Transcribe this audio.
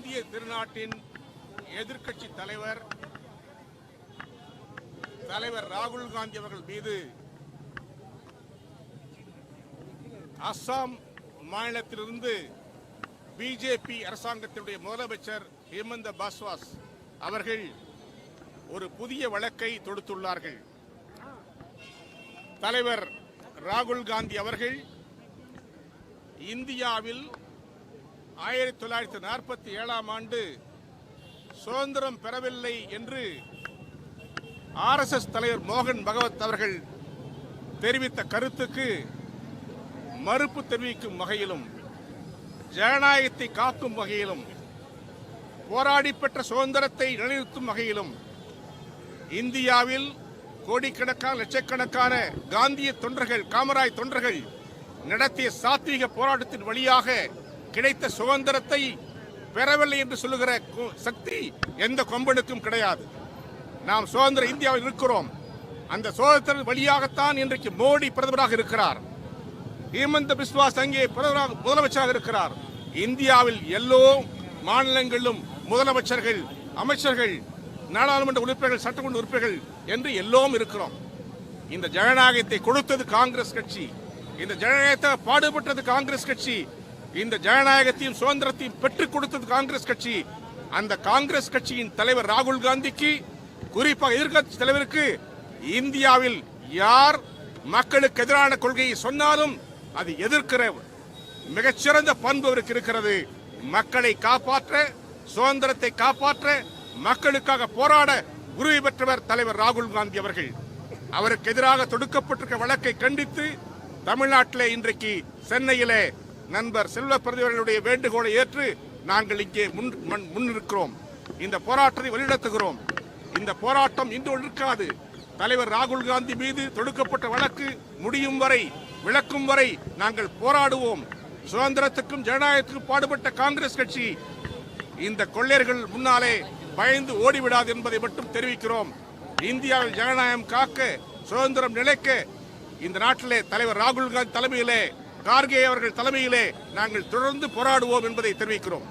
இந்திய திருநாட்டின் எதிர்க்கட்சி தலைவர் ராகுல் காந்தி அவர்கள் மீது அஸ்ஸாம் மாநிலத்திலிருந்து பிஜேபி அரசாங்கத்தினுடைய முதலமைச்சர் ஹிமந்த பாஸ்வாஸ் அவர்கள் ஒரு புதிய வழக்கை தொடுத்துள்ளார்கள். தலைவர் ராகுல் காந்தி அவர்கள் இந்தியாவில் 1947ஆம் ஆண்டு சுதந்திரம் பெறவில்லை என்று ஆர்எஸ்எஸ் தலைவர் மோகன் பகவத் அவர்கள் தெரிவித்த கருத்துக்கு மறுப்பு தெரிவிக்கும் வகையிலும் ஜனநாயகத்தை காக்கும் வகையிலும் போராடி பெற்ற சுதந்திரத்தை நிலைநிறுத்தும் வகையிலும் இந்தியாவில் கோடிக்கணக்கான லட்சக்கணக்கான காந்திய தொண்டர்கள் காமராஜ் தொண்டர்கள் நடத்திய சாத்வீக போராட்டத்தின் வழியாக கிடைத்த சுதந்திரத்தை பெறவில்லை என்று சொல்லுகிற சக்தி எந்த கொம்பனுக்கும் கிடையாது. நாம் சுதந்திர இந்தியாவில் இருக்கிறோம். அந்த சுதந்திர வழியாகத்தான் இன்றைக்கு மோடி பிரதமராக இருக்கிறார். ஹிமந்த பிஸ்வாஸ் அங்கே முதலமைச்சராக இருக்கிறார். இந்தியாவில் எல்லோ மாநிலங்களிலும் முதலமைச்சர்கள், அமைச்சர்கள், நாடாளுமன்ற உறுப்பினர்கள், சட்டமன்ற உறுப்பினர்கள் என்று எல்லோரும் இருக்கிறோம். இந்த ஜனநாயகத்தை கொடுத்தது காங்கிரஸ் கட்சி. இந்த ஜனநாயகத்தை பாடுபட்டது காங்கிரஸ் கட்சி. இந்த ஜனநாயகத்தையும் சுதந்திரத்தையும் பெற்றுக் கொடுத்தது காங்கிரஸ் கட்சி. அந்த காங்கிரஸ் கட்சியின் தலைவர் ராகுல் காந்திக்கு, குறிப்பாக எதிர்க்கட்சி தலைவருக்கு, இந்தியாவில் யார் மக்களுக்கு எதிரான கொள்கையை சொன்னாலும் அது எதிர்க்கிற மிகச்சிறந்த பண்பு அவருக்கு இருக்கிறது. மக்களை காப்பாற்ற, சுதந்திரத்தை காப்பாற்ற, மக்களுக்காக போராட உரிமை பெற்றவர் தலைவர் ராகுல் காந்தி அவர்கள். அவருக்கு எதிராக தொடுக்கப்பட்டிருக்க வழக்கை கண்டித்து தமிழ்நாட்டிலே இன்றைக்கு சென்னையிலே நண்பர் செல்வ பிரதிவர்களுடைய வேண்டுகோளை ஏற்று நாங்கள் இங்கே முன்னிருக்கிறோம். இந்த போராட்டத்தை வழிநடத்துகிறோம். இந்த போராட்டம் இன்று இருக்காது. தலைவர் ராகுல் காந்தி மீது தொடுக்கப்பட்ட வழக்கு முடியும் வரை, விளக்கும் வரை நாங்கள் போராடுவோம். சுதந்திரத்துக்கும் ஜனநாயகத்துக்கும் பாடுபட்ட காங்கிரஸ் கட்சி இந்த கொள்ளையர்கள் முன்னாலே பயந்து ஓடிவிடாது என்பதை மட்டும் தெரிவிக்கிறோம். இந்தியாவில் ஜனநாயகம் காக்க, சுதந்திரம் நிலைக்க இந்த நாட்டிலே தலைவர் ராகுல் காந்தி தலைமையிலே, கார்கே அவர்கள் தலைமையிலே நாங்கள் தொடர்ந்து போராடுவோம் என்பதை தெரிவிக்கிறோம்.